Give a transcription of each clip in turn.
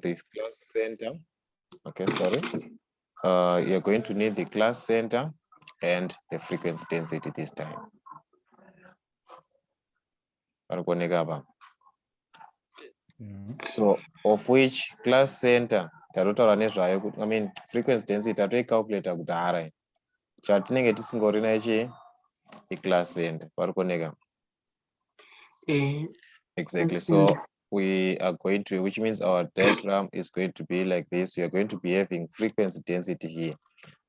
the class center. Okay, sorry. You're going to need the class center and the frequency density this time. So of which class center, I mean frequency density calculator kudhara. Chatinenge tisingorina ichi class center. Exactly. So we are going to, which means our diagram is going to be like this. We are going to be having frequency density here.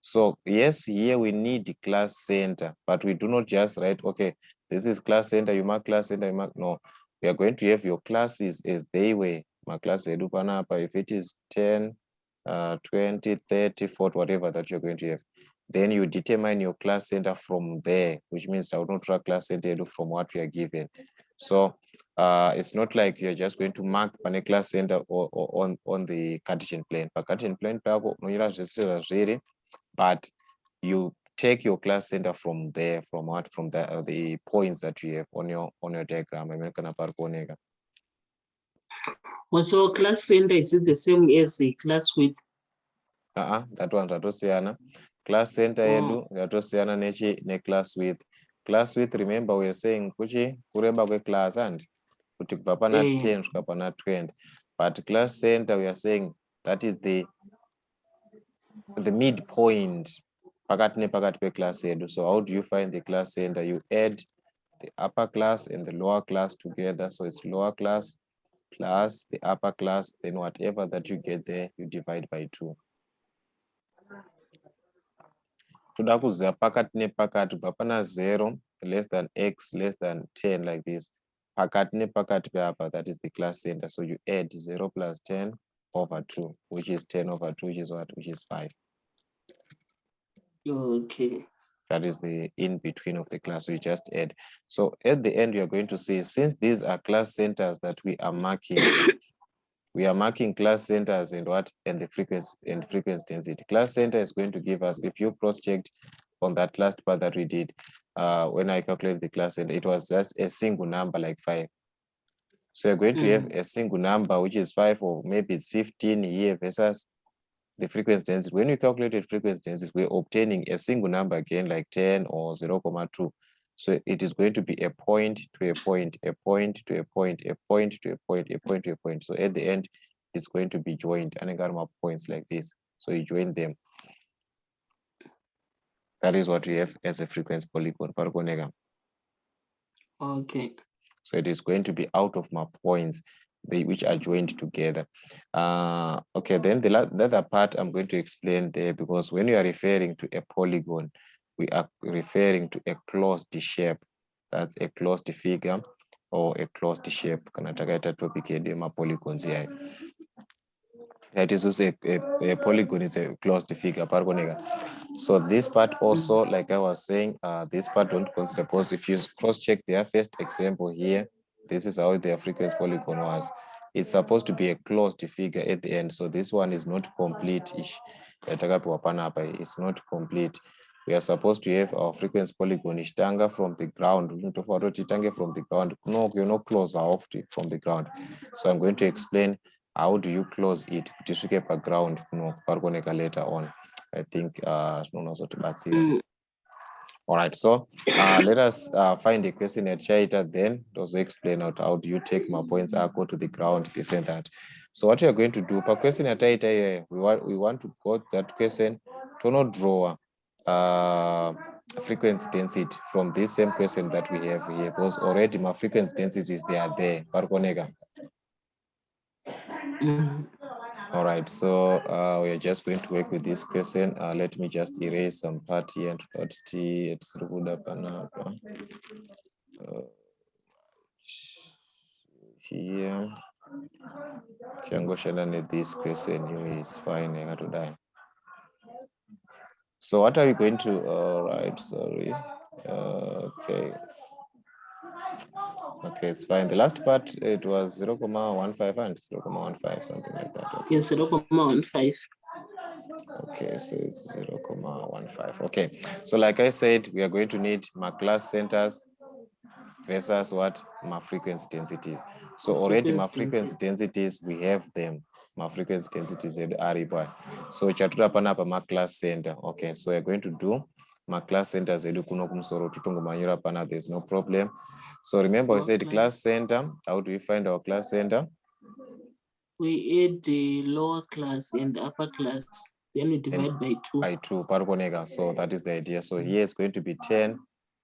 So yes, here we need the class center, but we do not just write, okay, this is class center, you mark class center, you mark, no. We are going to have your classes as they were. My class if it is 10, 20, 30, 40, whatever that you're going to have. Then you determine your class center from there, which means I will not track class center from what we are given. So it's not like you're just going to mark a class center or on the Cartesian plane. But Cartesian plane, but you take your class center from there, from the points that you have on your diagram. Also, class center, is it the same as the class width? That one ratosiana. Class center edu ratosiana ne class width. Class width, remember we are saying kuchi kureba kwe class and kuti kubva pana 10 kusvika pana 20. But class center we are saying that is the midpoint pakati nepakati pe-class edu. So how do you find the class center? You add the upper class and the lower class together. So it's lower class plus the upper class, then whatever that you get there, you divide by 2. Toda kuziva pakati nepakati kubva pana 0 less than x less than 10 like this. Pakati nepakati peapa, that is the class center. So you add 0 plus 10 over 2, which is 10 over 2, which is what? Which is 5. Okay. That is the in between of the class. We just add. So at the end, you're going to see, since these are class centers that we are marking, we are marking class centers and what? And the frequency density. Class center is going to give us, if you cross-checked on that last part that we did, when I calculated the class center, it was just a single number like 5. So you're going to have a single number, which is 5, or maybe it's 15 here versus the frequency density. When we calculated frequency density, we're obtaining a single number again, like 10 or 0.2. So it is going to be a point to a point, a point to a point, a point to a point, a point to a point. So at the end, it's going to be joined and I got my points like this. So you join them. That is what we have as a frequency polygon. Okay. So it is going to be out of my points, which are joined together. Okay, then the other part I'm going to explain there, because when we are referring to a polygon, we are referring to a closed shape. That's a closed figure or a closed shape. Polygons here. That is also a polygon is a closed figure. So this part also, like I was saying, this part don't consider, because if you cross-check their first example here, this is how their frequency polygon was. It's supposed to be a closed figure at the end. So this one is not complete-ish. It's not complete. We are supposed to have our frequency polygon tanga from the ground. From the ground. No, you're not close off from the ground. So I'm going to explain how do you close it to get background later on. I think all right, so let us find a question at Chaita, then also explain out how do you take my points, go to the ground, this and that. So what you're going to do per question at Chaita, we want to go to that question to not draw frequency density from this same question that we have here, because already my frequency densities they are there. All right, so we are just going to work with this question. Let me just erase some part here and dot t. It's here. This question is fine. I got to die. So what are we going to? All right, sorry. Okay. Okay, it's fine. The last part, it was 0.15 and 0.15, something like that. Okay. Yes, 0.15. Okay, so it's 0.15. Okay, so like I said, we are going to need my class centers versus what my frequency densities. So already my Frequency frequency densities, we have them. My frequency densities are by. So chatura panapa my class center. Okay, so we're going to do my class center zedu kuno kumsoro tutungumanyira pana, there's no problem. So remember we said class center. How do we find our class center? We add the lower class and the upper class, then we divide by 2. By 2, parkonega. So that is the idea. So here it's going to be 10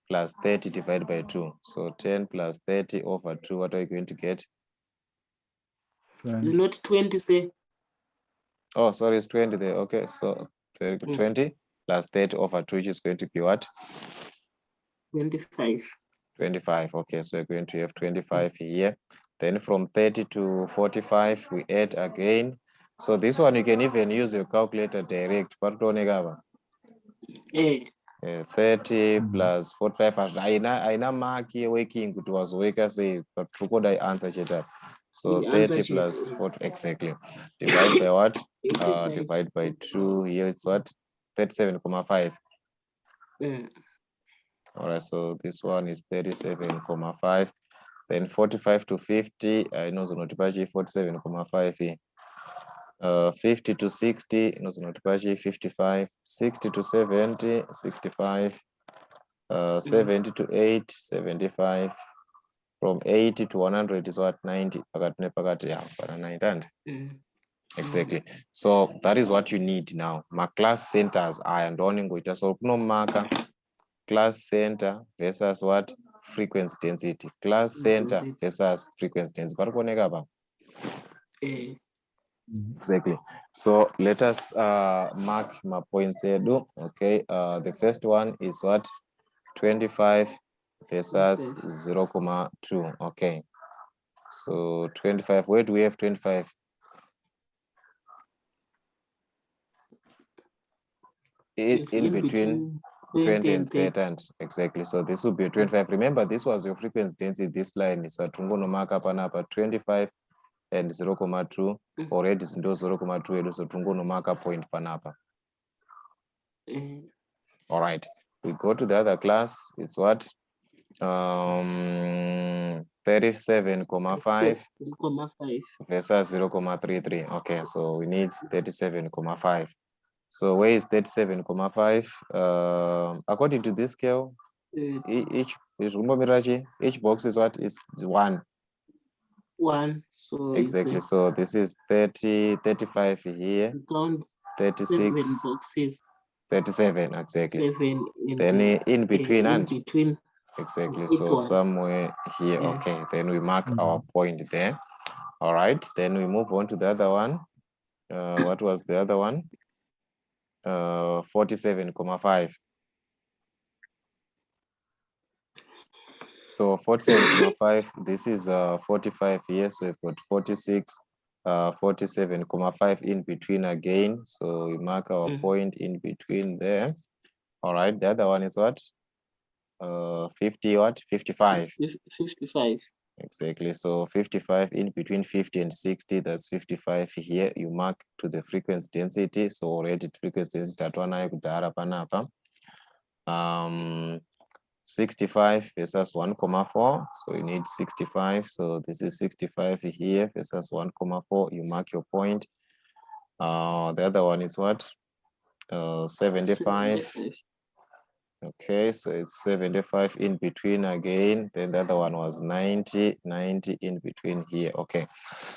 plus 30 divided by 2. So 10 plus 30 over 2, what are you going to get? It's not 20, say. Oh, sorry, it's 20 there. Okay, so very good. 20 plus 30 over 2, which is going to be what? 25. 25. Okay, so we're going to have 25 here. Then from 30 to 45, we add again. So this one you can even use your calculator direct. 30 plus 45. Aina mark working kuti wazoweka sei, but I answer cheta. So 30 plus 40, exactly. Divide by what? Divide by 2. Here it's what? 37,5. All right, so this one is 37,5. Then 45 to 50, I know the notification 47,5. 50 to 60, no, 55. 60 to 70, 65. 70 to 8, 75. From 80 to 100 is what? 90. Yeah, 90. Exactly. So that is what you need now. My class centers are and with so no marker. Class center versus what? Frequency density. Class center versus frequency density. Exactly. So let us mark my points here. Okay. The first one is what? 25 versus 0,2. Okay. So 25. Where do we have 25? In between 20 and 30. Exactly. So this will be 25. Remember, this was your frequency density. This line is a tungono mark up and up at 25 and 0,2. Already is 0,2. So tungono mark up point panapa. All right. We go to the other class. It's what? 37,5 versus 0,33. Okay, so we need 37,5. So where is 37,5? According to this scale, each box is what? Is 1. 1. So exactly. So this is 30, 35 here. 36 boxes. 37, exactly. 7 then in between and between. Exactly. So somewhere here. Okay. Then we mark our point there. All right. Then we move on to the other one. What was the other one? 47,5. So 47,5. This is 45 here. So we've got 46, 47,5 in between again. So we mark our point in between there. All right. The other one is what? 50 what? 55. 55. Exactly. So 55 in between 50 and 60, that's 55 here. You mark to the frequency density. So already frequency density at 65 versus 1,4. So you need 65. So this is 65 here versus 1,4. You mark your point. The other one is what? 75. Okay, so it's 75 in between again. Then the other one was 90 in between here. Okay,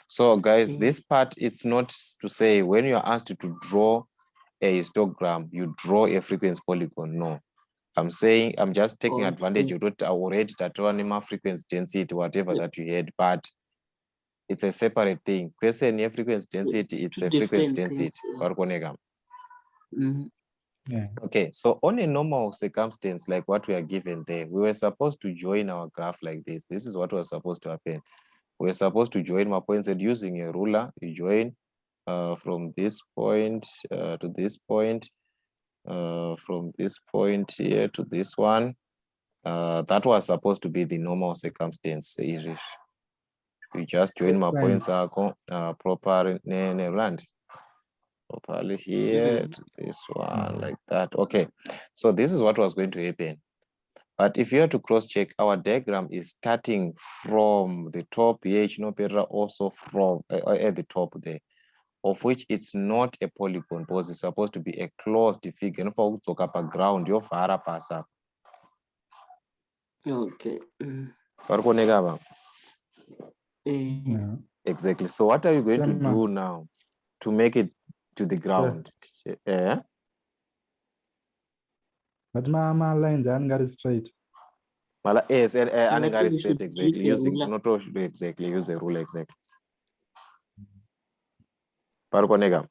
so guys, this part, it's not to say when you're asked to draw a histogram, you draw a frequency polygon. No, I'm saying I'm just taking advantage of it already, that frequency density, whatever that you had, but it's a separate thing. Question your frequency density, it's a frequency density. Yeah. Okay, so on a normal circumstance like what we are given there, we were supposed to join our graph like this. This is what was supposed to happen. We're supposed to join my points and using a ruler, you join from this point to this point, from this point here to this one. That was supposed to be the normal circumstance. You just join my points proper land. Properly here to this one like that. Okay, so this is what was going to happen. But if you have to cross-check, our diagram is starting from the top here, also from at the top there, of which it's not a polygon because it's supposed to be a closed figure. And for talk up a ground, you're far up as up. Okay. Yeah. Exactly. So what are you going to Same, do now to make it to the ground? Yeah. But my lines aren't straight. Yes, and I think we straight should use exactly a using ruler. not exactly use a ruler exactly. Parikoneka.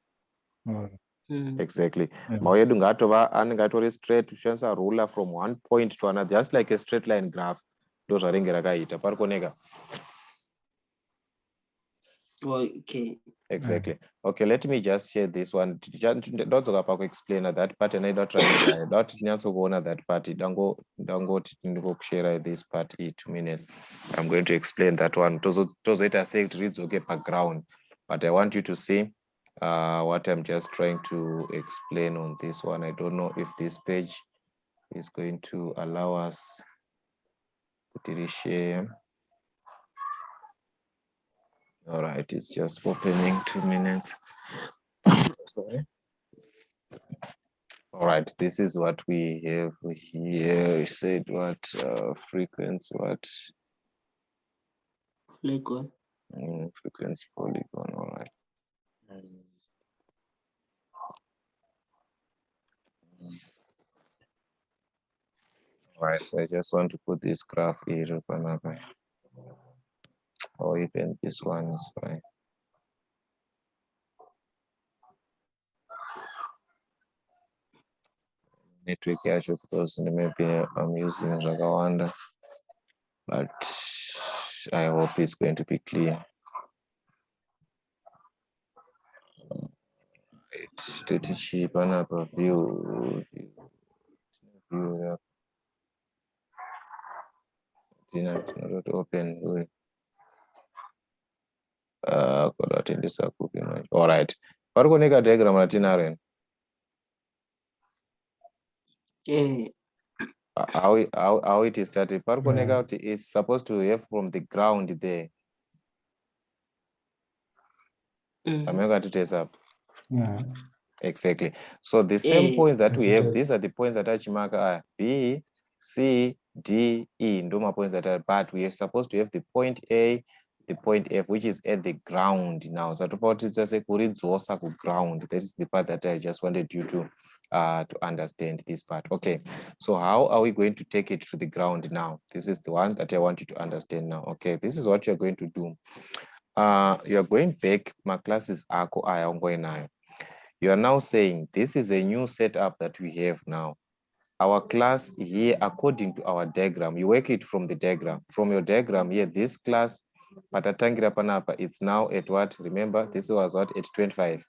Exactly. Mauyedu ngatova angatori straight kushandisa ruler from one point to another, just like a straight line graph. Those are rakaita. Parikoneka. Okay. Exactly. Okay, let me just share this one. Don't explain that part and I don't try not that part. Don't go share this part 2 minutes. I'm going to explain that one. Those it are saved reads okay background, but I want you to see what I'm just trying to explain on this one. I don't know if this page is going to allow us to share. All right, it's just opening 2 minutes. Sorry. All right, this is what we have here. We said what frequency, what Polygon. frequency polygon. All right. All right, so I just want to put this graph here, or even this one is fine. Network actually because maybe I'm using Ragawanda, but I hope it's going to be clear. It's pretty cheap and up a view. Not open. All right. Parikoneka diagram latinaren. How it is started. Parikoneka is supposed to have from the ground there. Amega to test up. Yeah. Exactly. So the same points that we have, these are the points that Achimaka are B, C, D, E. Ndoma points that are, but we are supposed to have the point A, the point F, which is at the ground now. So about it just a ground. That is the part that I just wanted you to understand this part. Okay. So how are we going to take it to the ground now? This is the one that I want you to understand now. Okay, this is what you're going to do. You're going back, my classes are going now. You are now saying this is a new setup that we have now. Our class here, according to our diagram, you work it from the diagram. From your diagram here, this class, Patatangira Panapa, it's now at what? Remember, this was what? At 25.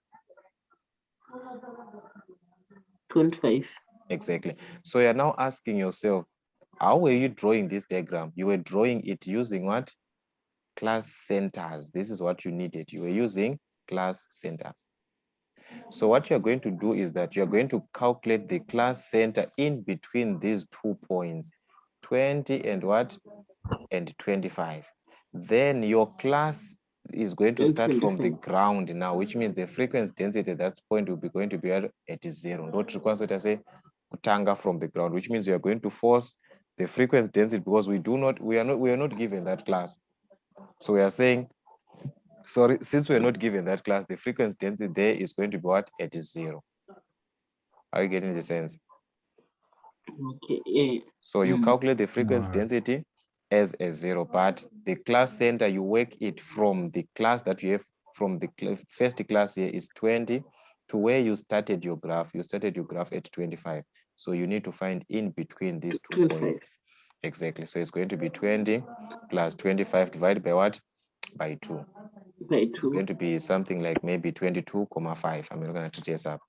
25. Exactly. So you're now asking yourself, how were you drawing this diagram? You were drawing it using what? Class centers. This is what you needed. You were using class centers. So what you're going to do is that you're going to calculate the class center in between these 2 points, 20 and what? And 25. Then your class is going to start from the ground now, which means the frequency density at that point will be going to be at 0. Not requires to say kutanga from the ground, which means we are going to force the frequency density because we are not given that class. So we are saying, sorry, since we're not given that class, the frequency density there is going to be what? 0. Are you getting the sense? Okay. So you calculate the frequency density as a 0, but the class center, you work it from the class that you have from the first class here is 20 to where you started your graph. You started your graph at 25. So you need to find in between these 2 points. Exactly. So it's going to be 20 plus 25 divided by what? By 2. By 2. It's going to be something like maybe 22,5. I'm not going to chase up.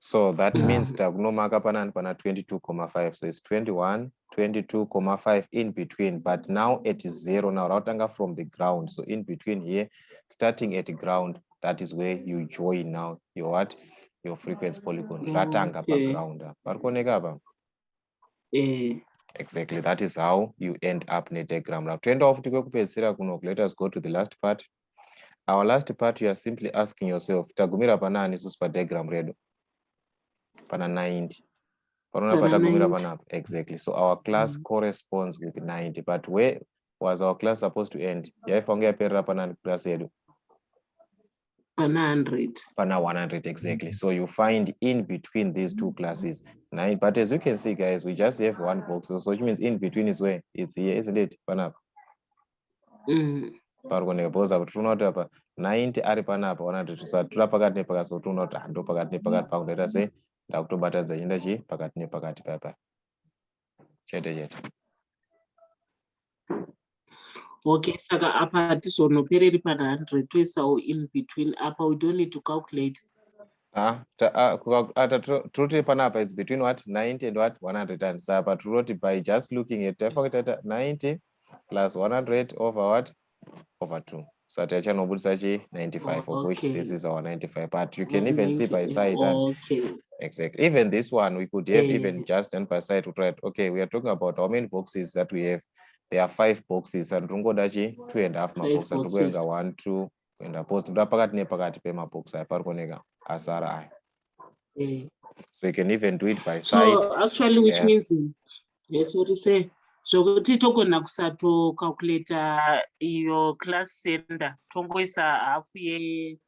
So that means Tagnomaka pana 22,5. So it's 21, 22,5 in between, but now it is 0 now, Rautanga from the ground. So in between here, starting at the ground, that is where you join now your what? your frequency polygon. Ratanga background. Exactly. That is how you end up in a diagram. Now, let us go to the last part. Our last part, you are simply asking yourself, tagumira panani suspa diagram redo. Pana 90. Exactly. So our class corresponds with 90. But where was our class supposed to end? Class edu. Pana 100. Pana 100, exactly. So you find in between these two classes 9. But as you can see, guys, we just have one box. So which means in between is where? It's here, isn't it? Pana. Boza tunoti apa 90 ari panapa 100 satura pakati nepakati so tunoti hando pakati nepakati pakunoita sei ndakutobatadza chinda chi pakati nepakati papa chete. Okay, saka apa tizonopereri pana 100 toisawo in between apa we don't need to calculate. Truly panapa is between what 90 and what 100 and so but truly by just looking at 90 plus 100 over what over 2. So 95 of which this is our 95, but you can even see by side that exactly even this one we could have even just done by side to write. Okay, we are talking about how many boxes that we have. There are 5 boxes and rungodachi 2.5 boxes and rungoenga 1 2 and opposed to pakati nepakati pema box aparikoneka asara. So you can even do it by side. So actually which means yes what you say. So titogona kusato calculator your class sender tongoisa half ye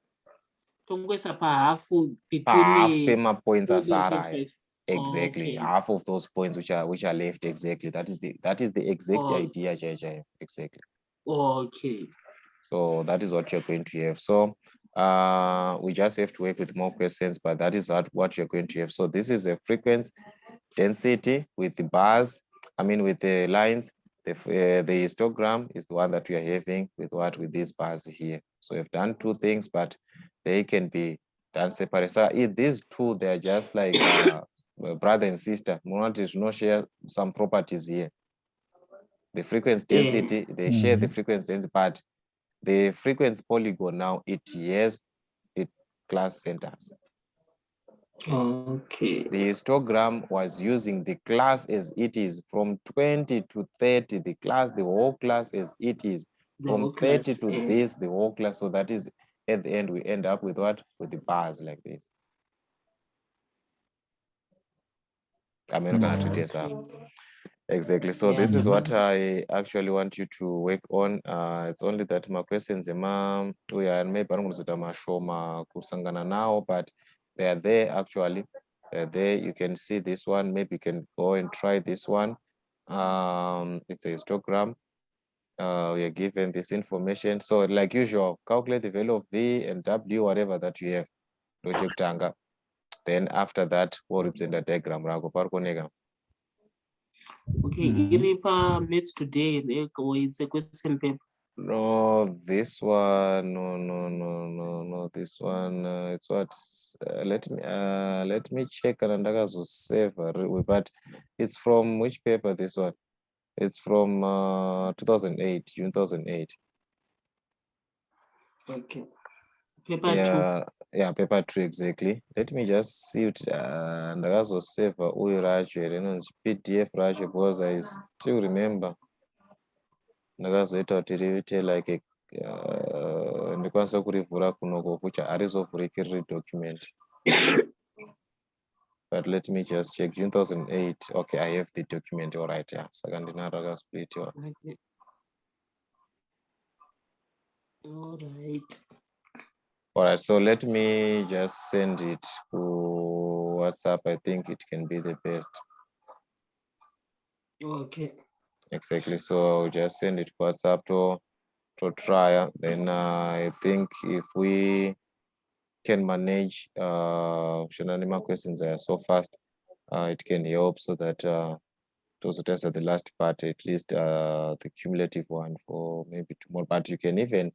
tongoisa pa half between half pema points asara. 25. Exactly. Half of those points which are left. Exactly. That is the exact idea, JJ. Exactly. Okay. So that is what you're going to have. So we just have to work with more questions, but that is what you're going to have. So this is a frequency density with the bars, with the lines. The histogram is the one that we are having with these bars here. So we've done 2 things, but they can be done separate. So these 2, they're just like brother and sister. Monotis no share some properties here. The frequency density, they share the frequency density, but the frequency polygon now it has it class centers. Okay. The histogram was using the class as it is from 20 to 30, the whole class as it is. From 30 to this, the whole class. So that is at the end we end up with what? With the bars like this. Exactly. So this is what I actually want you to work on. It's only that my questions we are maybe kusangana now, but they are there actually. There you can see this one. Maybe you can go and try this one. It's a histogram. We are given this information. So like usual, calculate the value of V and W, whatever that you have. Then after that, we'll represent the diagram. Okay, Iripa meets today, it's a question paper. No, this one, no, this one, it's what, let me check and save, but it's from which paper, this one? It's from 2008, June 2008. Okay. Paper 2. Yeah, paper 2, exactly. Let me just see it, and save PDF racho, because I still remember. Ndakazoita kuti riite like ndikwanisa kurivhura kunoko kucha arizovhuriki document. But let me just check. June 2008. Okay, I have the document. All right, yeah. Second split. All right. All right, so let me just send it to WhatsApp. I think it can be the best. Okay. Exactly. So I'll just send it to WhatsApp to try. Then I think if we can manage Shananima questions so fast, it can help so that to also test at the last part, at least the cumulative one for maybe tomorrow. But you can even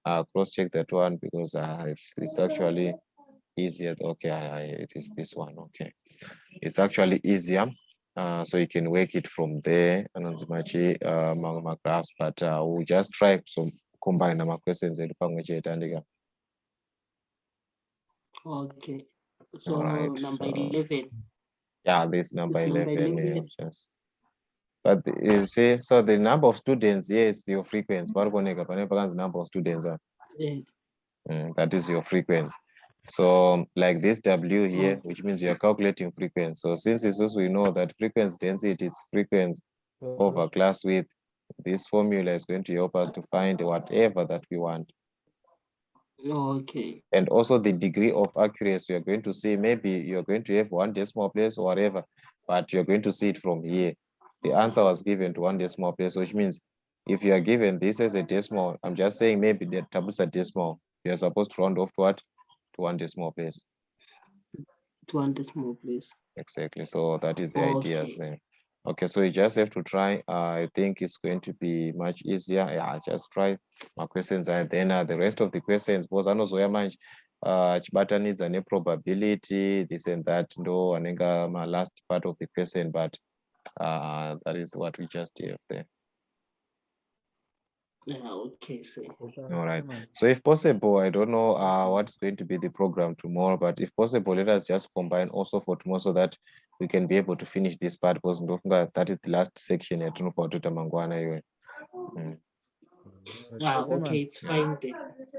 cross-check that one because it's actually easier. Okay, it is this one. Okay, it's actually easier. So you can work it from there and on the graphs, but we'll just try some combine my questions and Okay. So Alright, number so 11. yeah, this number It's number 11 11. options. But you see, so the number of students, yes, your frequency. But the number of students are. That is your frequency. So like this W here, which means you're calculating frequency. So since it's also we know that frequency density is frequency over class width, this formula is going to help us to find whatever that we want. Okay. And also the degree of accuracy, you're going to see maybe you're going to have 1 decimal place or whatever, but you're going to see it from here. The answer was given to 1 decimal place, which means if you are given this as a decimal, I'm just saying maybe the tables are decimal, you're supposed to round off to what? To 1 decimal place. To 1 decimal place. Exactly. So that is the idea. Okay, so you just have to try. I think it's going to be much easier. Yeah, just try my questions, and then the rest of the questions, because I know so much chibata needs a probability, this and that. No, I think my last part of the question, but that is what we just have there. Okay, sir. All right. So if possible, I don't know what's going to be the program tomorrow, but if possible, let us just combine also for tomorrow so that we can be able to finish this part, because that is the last section. Okay, it's fine then.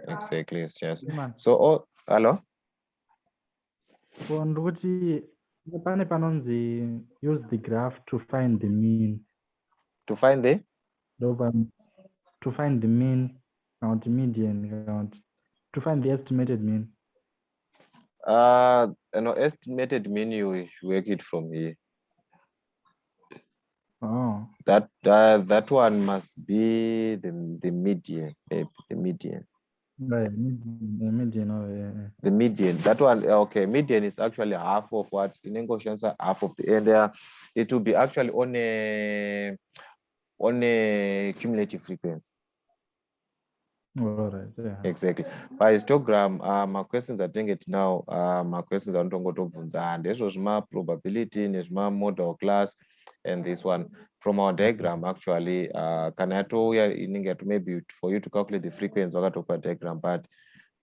Exactly. It's just so. Oh, hello. Pane panonzi use the graph to find the mean. To find the? To find the mean, count median, count to find the estimated mean. Estimated mean you work it from here. Oh. That one must be the median, maybe the median. Right, median. Oh, yeah. The median, that one, okay, median is actually half of what in English answer, half of the, and it will be actually on a cumulative frequency. All right, yeah. Exactly. By histogram, my questions are doing it now. My questions are not and this was my probability, this my model class, and this one from our diagram actually. Can I tell you maybe for you to calculate the frequency of a diagram, but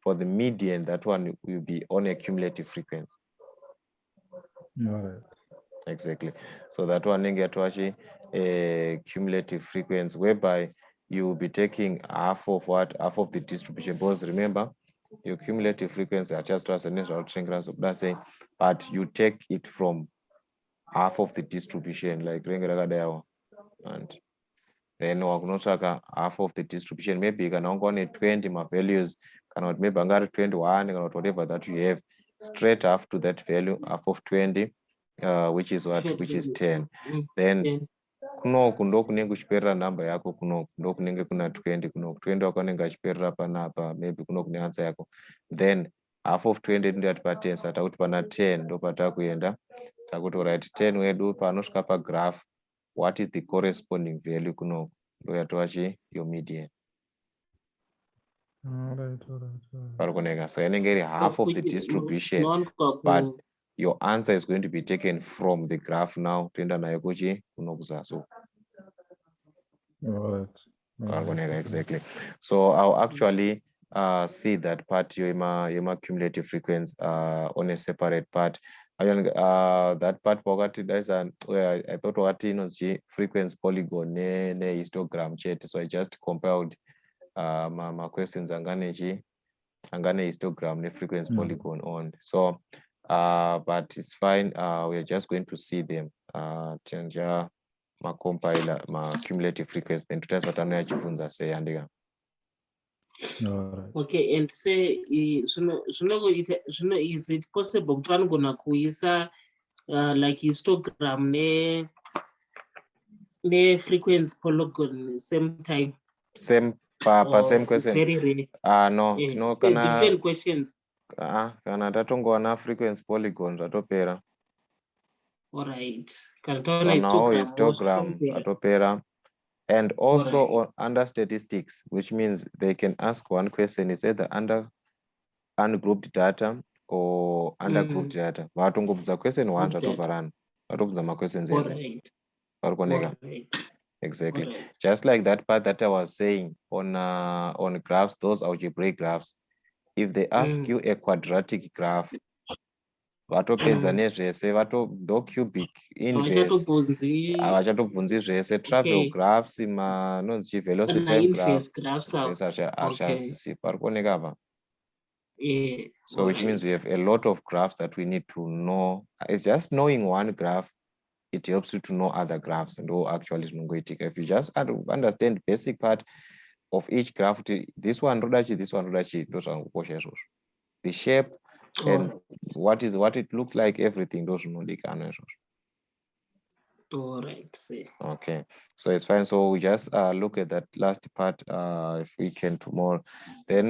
for the median, that one will be on a cumulative frequency. All right. Exactly. So that one get actually a cumulative frequency whereby you will be taking half of the distribution. Because remember, your cumulative frequency are just as a natural triangle of that saying, but you take it from half of the distribution, like and then half of the distribution. Maybe you can only 20 my values, cannot maybe 21 or whatever that you have straight after that value, half of 20. Which is what? Which is 10. Then kunoku ndokunenge kuchiperera namba yako kunoku ndokunenge kuna 20 kunoku 20 wakanenge achiperera panapa maybe kunoku neansa yako, then half of 20 ndiyati pa 10 satakuti pana 10 ndopatakuenda takuti right 10 wedu panosvika pagraph, what is the corresponding value kunoku ndoyatovachi your median. All right. So inenge iri half of the distribution, but your answer is going to be taken from the graph now. So exactly. So I'll actually see that part your cumulative frequency on a separate part. That part there's where I thought what frequency polygon ne histogram chat. So I just compiled my questions angane histogram ne frequency polygon on. So but it's fine. We're just going to see them. Change my compiler, my cumulative frequency, then tutazatana say andika. Okay, and say is it possible to gonna kuisa like histogram ne frequency polygon same time? Same same question. Very rare. No, different questions. Kana tatongowana frequency polygon zvatopera. All right. Histogram zvatopera. And also under statistics, which means they can ask one question, is either under ungrouped data or undergrouped data. Vatongobvunza question one zvatobvarana. Vatobvunza ma-questions ese. Exactly. Right. Just like that part that I was saying on graphs, those algebraic graphs. If they ask you a quadratic graph, vatopedza nezvese ndo cubic inverse havachatobvunzi zvese. Travel graphs manonzi velocity graph hazvichazivisi pari kuoneka apa. So which means we have a lot of graphs that we need to know. It's just knowing one graph, it helps you to know other graphs and all actually zvinongoitika. If you just understand basic part of each graph, this one rodachi, this one rodachi, the shape and what it looks like, everything those zvinodikanwa izvozvo. All right. Okay, so it's fine. So we just look at that last part if we can tomorrow. Then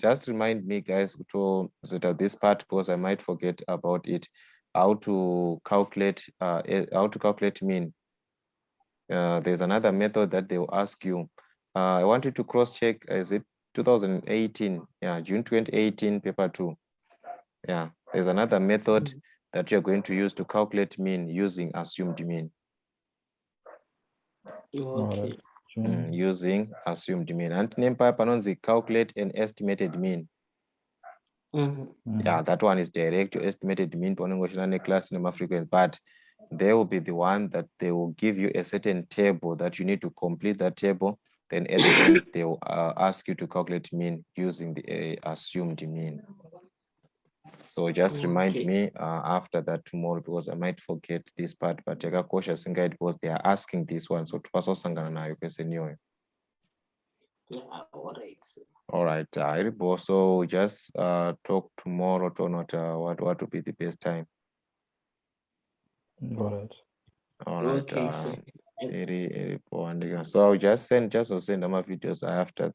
just remind me, guys, to that this part, because I might forget about it, how to calculate mean. There's another method that they will ask you. I want you to cross check. Is it 2018? Yeah, June 2018, paper 2. Yeah, there's another method that you're going to use to calculate mean using assumed mean. Okay. Using assumed mean. And panonzi calculate an estimated mean. Yeah, that one is direct. Your estimated mean class in frequent, but they will be the one that they will give you a certain table that you need to complete that table. Then at the end, they will ask you to calculate mean using the assumed mean. So just remind me after that tomorrow, because I might forget this part, but I got cautious because they are asking this one. So to all right, so just talk tomorrow to not what would be the best time. All right. All right. So I'll just send my videos after